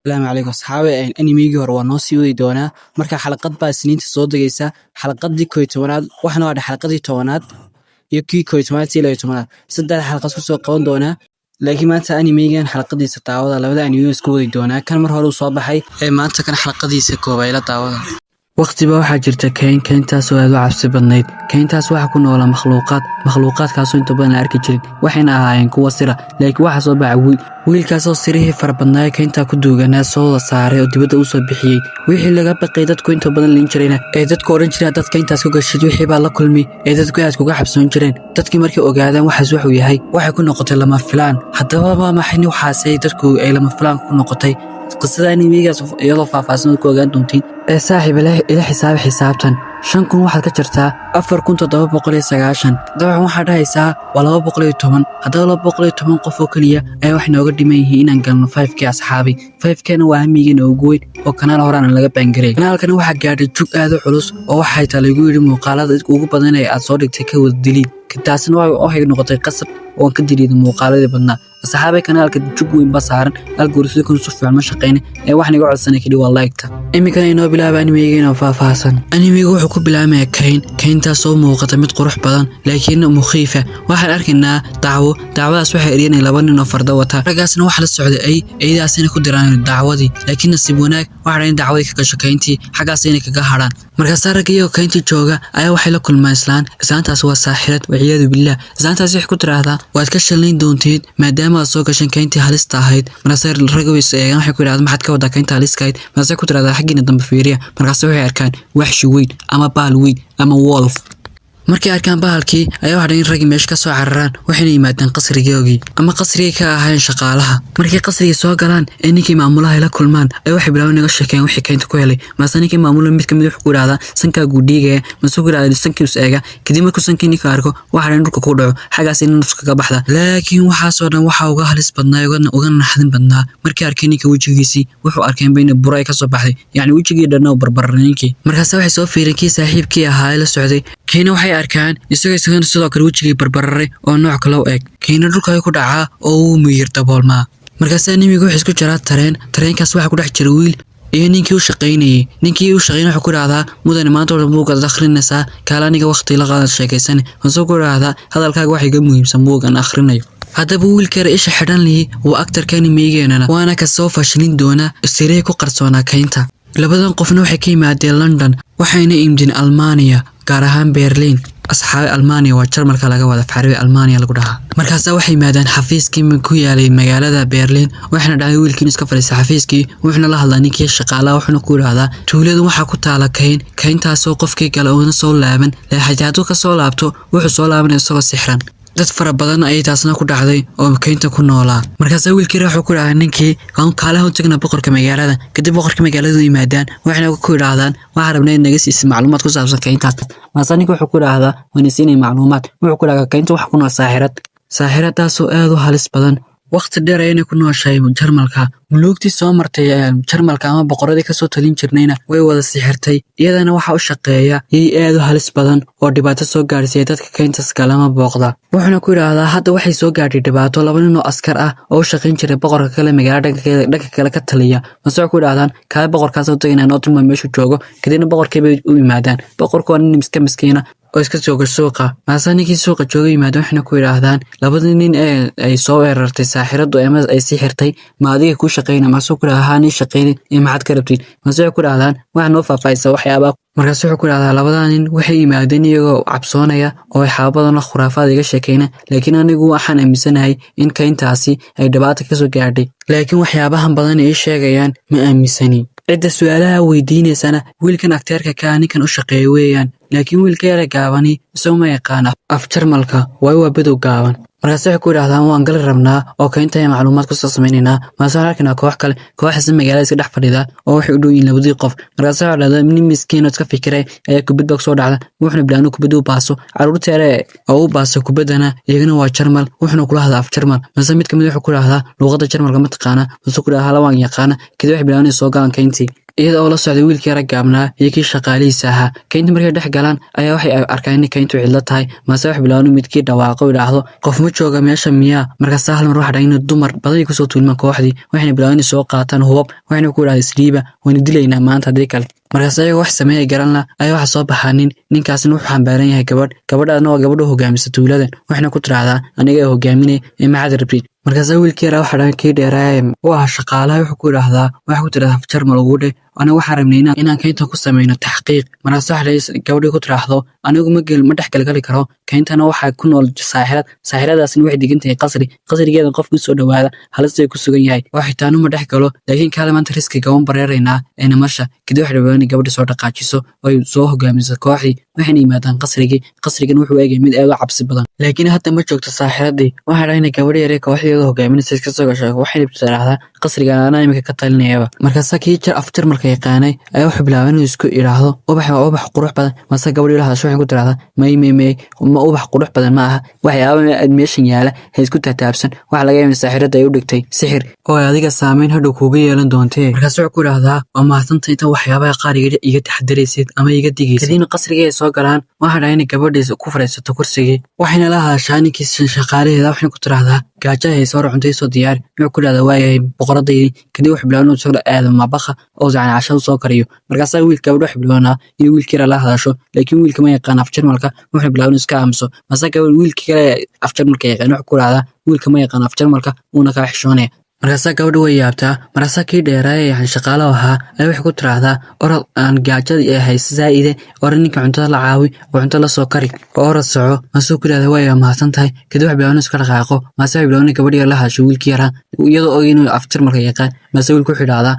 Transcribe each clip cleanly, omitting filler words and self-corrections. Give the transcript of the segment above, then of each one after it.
السلام عليكم أصحابي أنميجي hore waa noo sii wadi doonaa marka xalaqad baa isniinta soo dagaysa xalaqadii 11aad waxna waa xalaqadii 10aad iyo kii 11aad iyo 12aad saddex xalaqad ku soo qaban doonaa laakiin maanta animegan xalaqadiisa daawada labada anime isku wadi doonaa kan mar hore uu soo baxay maanta kan xalaqadiisa koobayla daawada waqtiba waxaa jirta kayntaas oo aad u cabsi badnayd kayntaas waxa ku nool makhluuqaadkaas oo inta badan la arki jirin waxayna ahaayeen kuwa sira laakiin waxa soo baxay wiilkaas oo sirihii farabadnaa kaynta ku duuganaa soo saaray oo dibadda u soo bixiyay wixii laga baqay dadku inta badan lin jirayna dadku oran jireen dadka intaas ku gashay wixii baa la kulmi dadku aad kuga xabsoon jireen dadkii markii ogaadaan waxaas wuxuu yahay waxa ku noqotay lama filaan haddaba ma maxay waxaasay dadku ay lama filaan ku noqotay qisada animegaas iyadoo faahfaahsan ku ogaan doontiin saaxiib ila xisaabtan 5,000 waxaad ka jirtaa 4,790 dabcan waxaad dhahaysaa waa 210 haddaba 210 qof oo kaliya ayaa wax nooga dhiman yihiin inaan galno 5k asxaabi 5kna waa hamigeena ugu weyn oo kanaal horaan laga baangaray kanaalkan waxaa gaadhay jug aad u culus oo waxay tahay lagu yiri muuqaalada ugu badan ee aad soo dhigtay ka wada dilid taasina waxay noqotay qasab oo ka dilid muuqaaladii badnaa asxaabay kanaalka jug weyn ba saaran algoritmka ku soo fiican ma shaqeynay wax niga codsanay kali waa like-ta imika inoo bilaabay animegeena faahfaahsan animegu wuxuu ku bilaabmay kayntaas oo muuqata mid qurux badan laakiin mukhiifa waxaan arkaynaa dacwadaas waxay eriyeen laba nin oo farda wata ragaasna waxa la socday aydaasina ku diraan dacwadii laakiin nasiib wanaag waxa ay dacwadii ka gasho kayntii xagaasina kaga haraan markaas ragayo kayntii jooga ayaa waxay la kulmaan islaantaas waa saaxirad waciyadu billah islaantaas wax ku tiraahdaa waad ka shalayn doonteed maadaama soo gashan kayntii halista ahayd markaas ragawiis eegan waxay ku yiraahdaan maxad ka wada kayntii halista ahayd markaas ku tiraahdaa xaqiina dambe fiiriya markaas waxay arkaan wax weyn ama baal weyn ama wolf markay arkaan bahalkii ayaa waxa in rag meesha ka soo cararaan waxayna yimaadaan qasrigoogii ama qasriga ka ahayn shaqaalaha markay qasriga soo galaan ninkii maamulaha ay la kulmaan ay waxay bilaabeen inaga sheekeen wixii kaynta ku helay maasaninkii maamulaha mid kamid wuxuu ku yiraahdaa sanka guudhiga masoo ku yiraahdaa sankiis eega kadib markuu sankii ninka arko waxa in dhulka ku dhaco xagaas in nafska ka baxda laakiin waxa soo dhan waxa uga halis badnaa uga naxdin badnaa markii arkeen ninka wajigiisii wuxuu arkeen bayna buray ka soo baxday yani wajigii dhanna barbarninkii markaas waxay soo fiireen kii saaxiibkii ahaa la socday kiina waxay arkaan isagoo sidoo kale wajigii barbararay oo nooc kale u eg kiina dhulka ay ku dhacaa oo uu miyir daboolmaa markaas animigu wuxuu isku jiraa tareenkaas waxa ku dhex jira wiil iyo ninkii u shaqeynayay wuxuu ku raahdaa mudane maanta oo buuga akhrinaysaa kaalaniga waqti la qaadan sheekaysan wuxuu ku raahdaa hadalkaaga waxa iga muhiimsan buugan akhrinayo haddaba wiilkare isha xidhan lihii uu aktarka animegeena waana ka soo fashilin doona siree ku qarsoonaa kaynta labadan qofna waxay ka yimaadeen London waxayna imdin Almaaniya gaar ahaan Berlin asxaabi Almaaniya waa Jarmalka laga wada fariiqay Almaaniya lagu dhahaa markaas waxay yimaadeen xafiiskii ku yaalay magaalada Berlin waxna dhacay wiilkii iska fariisay xafiiskii wuxuuna la hadlay ninkii shaqaalaha wuxuuna ku yiraahdaa tuulada waxa ku taala kayntaas oo qofkii kale oo soo laaban leexajaadu ka soo laabto wuxuu soo laabanay isagoo sixran dad fara badan ay taasna ku dhacday oo kaynta ku noolaa markaas wiilkii wuxuu ku dhahay ninkii aan kaalaha u tagna boqorka magaalada kadib boqorka magaalada yimaadaan waxayna ku yiraahdaan waxa rabnay naga siisa macluumaad ku saabsan kayntaas maasaniga wuxuu ku yiraahdaa waan siinay macluumaad wuxuu ku dhahay kaynta wax ku nool saaxiradaas oo aad u halis badan waqti dheer ayay ku nooshahay Jarmalka mulugtii soo martay Jarmalka ama boqoradii ka soo talin jirnayna way wada sixirtay iyadana waxa u shaqeeya aad u halis badan oo dhibaato soo gaarsiiyay dadka kayntaas kalama booqda wuxuuna ku yiraahdaa hadda waxay soo gaadhay dhibaato laba nin oo askar ah oo shaqeyn jiray boqorka kale magaalada dhanka kale ka taliya masoo ku yiraahdaan ka boqorkaas oo tagayna nootuma meesha joogo kadibna boqorkii bay u yimaadaan boqorku waa nin iska miskiina oo iska jooga suuqa maasaninkii suuqa joogay yimaadaan waxna ku yiraahdaan labada nin ay soo weerartay saaxiradu ama ay sixirtay ma adiga ku shaqeynaa masoo ku yiraahdaan in shaqeyn ee maxad ka rabtid masoo ku yiraahdaan wax noo faafaysa waxyaabo markaas wuxuu ku yiraahdaa labada nin waxay yimaadeen iyagoo cabsoonaya oo ay xaabadan khuraafaad iga sheekayna laakiin anigu waxaan aaminsanahay in kayntaasi ay dhibaato ka soo gaadhay laakiin waxyaabahan badan ay sheegayaan ma aaminsani cidda su'aalaha weydiinaysana wiilkan akteerka ka ninkan u shaqeeyo weeyaan laakiin wiilka yar gaabani isoo ma yaqaan af Jarmalka waa badow gaaban markaas wuxuu ku yiraahdaa waan gal rabnaa oo kaynta macluumaad ku soo sameeynaa maasoo halkana kooxaas magaalada iska dhex fadhida oo waxay u dhooyin labadii qof markaas waxa dhahdaa nin miskiin oo iska fikiray ayaa kubadda soo dhacda wuxuuna bilaanu kubadda u baaso caruurta yar oo u baaso kubaddana iyagana waa Jarmal wuxuuna kula hadlaa af Jarmal maasoo mid kamid wuxuu ku yiraahdaa luqadda Jarmalka ma taqaana wuxuu ku yiraahdaa lawaan yaqaana kadib wax bilaanu soo galan kayntii iyada oo la socday wiilkii yara gaabnaa iyo kii shaqaalihiisa ahaa. Kaynta markay dhex galaan ayaa waxay arkaan in kayntu cidlo tahay, maase wax bilaabaan midkii dhawaaqo idhaahdo qof ma jooga meesha miyaa. Markaas hal mar waxa dhacay in dumar badan ay kusoo tuulmaan kooxdii, waxayna bilaabeen inay soo qaataan hubab, waxayna ku idhahdeen isdhiiba wayna dilaynaa maanta haddii kale. markaas ayagoo wax sameeyay garan la ayaa waxa soo baxaa ninkaasna wuxuu xambaaran yahay gabadhaadna waa gabadha hogaamisa tuuladan, waxna ku tiraahdaa aniga hogaaminay ee macad rabrid. markaas wiilkii yara waxa dhan kii dheeraay waa shaqaalaha wuxuu ku idhaahdaa waxa ku tiraahdaa jarmal ugu dhe ana waxaan rabnay inaan kaynta ku sameeyno taxqiiq. markaas waxa gabadhii ku tiraahdo anigu ma dhex galgali karo kayntana waxa ku nool saaxiradaasna waxay degan tahay qasrigeeda qofku soo dhawaada halista ku sugan yahay waxay taanu ma dhex galo, laakiin kale maanta riskiga uun bareeraynaa ee masha kadib waxa rabaan gabadha soo dhaqaajiso oo ay soo hogaamiso kooxdii, waxayna yimaadaan qasrigan wuxuu eegay mid aad u cabsi badan. laakiin hadda ma joogto saaxiradii, waxa dhahayna gabadha yare kooxdeeda hogaaminaysa iska soo gashay, waxayna tiraahdaa qasrigan ana imika ka talinayaba. markaas kii aftir marka yaqaanay ayaa wuxuu bilaabay inuu isku idhaahdo ubax qurux badan, mase gabadhii la hadasho waxay ku tiraahdaa may ma ubax qurux badan ma aha, waxyaaba meeshan yaala ha isku taataabsan, waxa laga yaabaa saaxirada ay u dhigtay sixir oo ay adiga saameyn hadhow kuuga yeelan doontee. markaas wuxuu ku idhaahdaa waa mahadsantahay inta waxyaabaha qaar iga taxadaraysid ama iga digaysid. kadibna qasriga ay soo galaan waxa dhahay inay gabadhiisa ku fadhiisato kursigii, waxayna la hadashaa ninkii shaqaalaheeda, waxayna ku tiraahdaa gaajaha ay soo cuntay soo diyaari. wuxuu ku idhahdaa waayahay boqoradaydi, kadib wuxuu bilaabay inuu soo aado mabaqa oo cashada soo kariyo. markaasaa wiilka gabadha wuxuu bilaabaa inuu wiilkii yara la hadasho, laakiin wiilka ma yaqaan af jarmalka, wuxuu bilaabay inuu iska aamuso. mase gabadha wiilkii kale af jarmalka yaqaan wuxuu ku idhahdaa wiilka ma yaqaan af jarmalka uuna kaa xishoonaya. markaasaa gabadha way yaabtaa. markaasaa kii dheeraaya shaqaalaha ahaa ayaa waxay ku tiraahdaa orod aan gaajada ee haysa zaa'ide orod ninka cuntada la caawi oo cunto la soo kari oo orod soco. masuu ku idhahdaa waa mahadsan tahay, kadib wax bilaabay inuu iska dhaqaaqo. mase wax bilaabay gabadha la hadasho wiilkii yaraa iyadoo og inuu af jarmalka yaqaan. mase wiilku wuxuu idhahdaa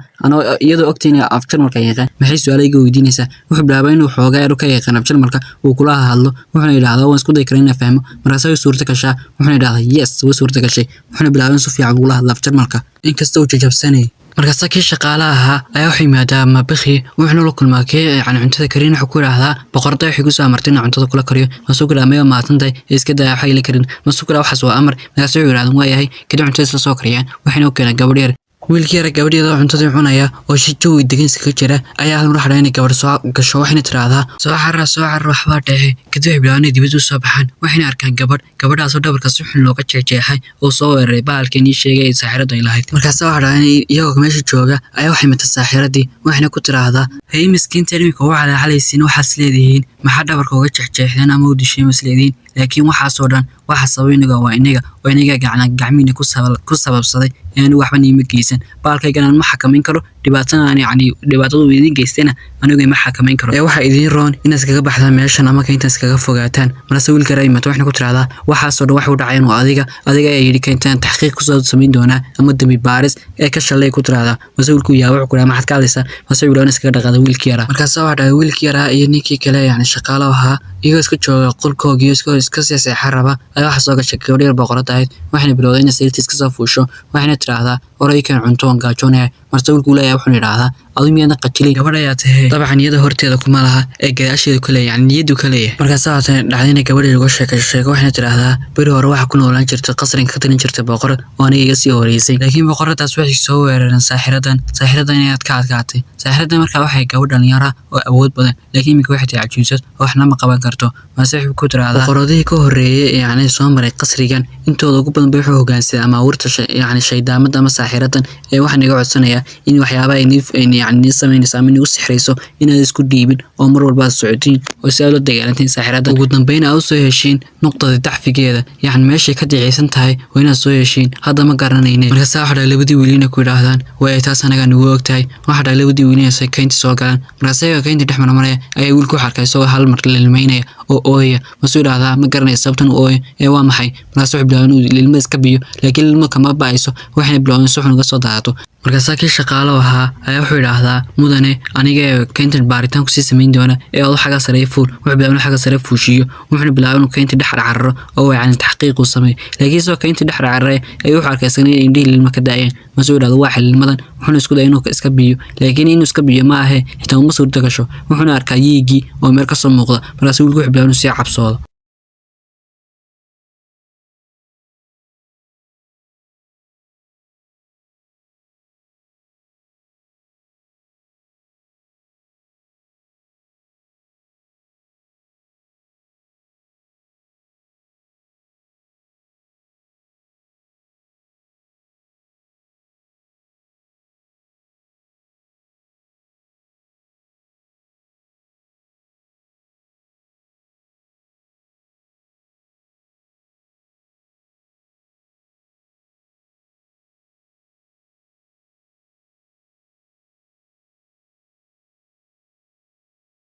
iyadoo ogtay inuu af jarmalka yaqaan maxay su'aalo iga weydiinaysaa. wuxuu bilaabay inuu xoogaa yar ka yaqaan af jarmalka uu kula hadlo, wuxuuna idhahdaa waan isku day karaa inaan fahmo. markaasaa way suurta gashaa, wuxuuna idhahdaa yes way suurta gashay, wuxuuna bilaabay in si fiican ugula hadlo af jarmalka inkasta uu jajabsanay. markaas kii shaqaalaha ahaa ayaa wuxuu yimaadaa mabakhi, wuxuuna la kulmaa kii cuntada karin. wuxuu ku idhaahdaa boqorada waxay ku soo amartay inaan cuntada kula kariyo. masuu ku idhahdaa maya mahadsantahay iska daa waxay la karin. masuu ku idhahdaa waxaas waa amar. markaas wuxuu idhahdaa waa yahay, kadib cuntada isla soo kariyaan, waxayna u keenaan gabadh yar. wiilkii yara gabadheeda cuntadii cunaya oo si jawi degansi ka jira ayaa hal mar waxa dhahay inay gabadh soo gasho, waxayna tiraahdaa soo carar waxbaa dhexe. kadib waxay bilaabaan inay dibadda u soo baxaan, waxayna arkaan gabadhaasoo dhabarka si xun looga jeexjeexay oo soo weeraray bahalkii nii sheegay ay saaxiradu ay lahayd. markaasa waxa dhahay inay iyagoo meesha jooga ayaa waxay mata saaxiradii, waxayna ku tiraahdaa hay miskiinta imika uga calaacalaysiin waxaas leedihiin maxaa dhabarka uga jeexjeexdeen ama u disheen masleediin, laakiin waxaasoo dhan waxa sabab inaga gacmiina ku sababsaday yani waxba niima geysan baalkaygan ma xakamayn karo dhibaatadu idin geystana anigu ma xakamayn karo ee waxa idin roon in iskaga baxdaan meeshan ama kaynta iskaga fogaataan. markaas wiilka raymato waxna ku tiraahdaa waxaasoo dhan wax u dhacay inuu adiga ay yiri kayntaan taxqiiq ku soo sameyn doonaa ama dambi baaris ee ka shalay ku tiraahdaa. mas'uulku yaa wuxuu ku dhahay maxad ka hadlaysaa, mas'uulku iskaga dhaqada wiilkii yara. markaas waxa dhahay wiilkii yara iyo ninkii kale yani shaqaalaha ahaa iyagoo iska jooga qolkooda iska seexan raba ayaa waxa soo gashay gabadh yar boqorada ahayd, waxayna bilowday inay sariirta iska soo fuusho, waxayna tiraahdaa oraykan cunto aan gaajoonaya. mas'uulku leeyahay wuxuu yiraahdaa adigu miyaad qajilay gabadha ayaa tahay dabcan niyada horteeda kuma laha ee gadaasheeda kale yani niyadu kale. markaas waxa dhacdayna gabadha lagu sheeko waxayna tiraahdaa bari hore waxa ku noolaan jirtay qasrinka ka talin jirtay boqorad oo aniga iga sii horeysay, laakiin boqoradaas waxay soo weerareen saaxiradan inaad ka adkaatay. saaxiradan markaa waxay gabadh dhalinyaro oo awood badan, laakiin imika waxay tahay cajuusad oo waxna ma qaban karto. mas'uulku ku tiraahdaa boqoradii ka horeeyay yani soo maray qasrigan intooda ugu badan bay hoggaansadeen ama awrta yani shaydaamada ama saaxiradan ee waxa naga codsanaya in waxyaabo ay yani sameynayso ama nagu sixrayso inaad isku dhiibin oo mar walba socotiin oo si aad la dagaalantiin saaxirada ugu dambeyn aad soo heshiin nuqtada dacfigeeda yani meeshay ka dicaysan tahay oo inaad soo heshiin hadda ma garanayne. markaas waxa dhahay labadii wiilina ku idhaahdaan way taas anaga nagu ogtahay. waxa dhahay labadii wiilina say kaynta soo galaan, markaas ayaga kaynta dhex marmaraya ayaa wiilku xarkay soo hal mar lilmeynaya oo ooya. masuu idhaahdaa ma garanay sababtan u ooyo ee waa maxay. markaas wuxuu bilaabay inuu lilma iska biyo, laakiin lilma kama ba'ayso, waxayna bilaabeen si xun uga soo daato. markaas kii shaqaalo ahaa ayaa wuxuu idhaahdaa mudane aniga kayntan baaritaan ku sii samayn doona ee oo xaga sare fuul. wuxuu bilaabay inuu xaga sare fuushiyo, wuxuuna bilaabay inuu kaynta dhex cararo oo yani taxqiiq uu sameeyo, laakiin soo kaynta dhex cararey ayuu wuxuu arkay isagana indhihi lilma ka daayeen. masuu idhaahdaa waa xililmadan, wuxuuna isku dayay inuu iska biyo, laakiin inuu iska biyo ma ahe xitaa uma suurta gasho, wuxuuna arkaa yiigii oo meel ka soo muuqda. markaas wiilku wuxuu bilaabay inuu sii cabsoodo.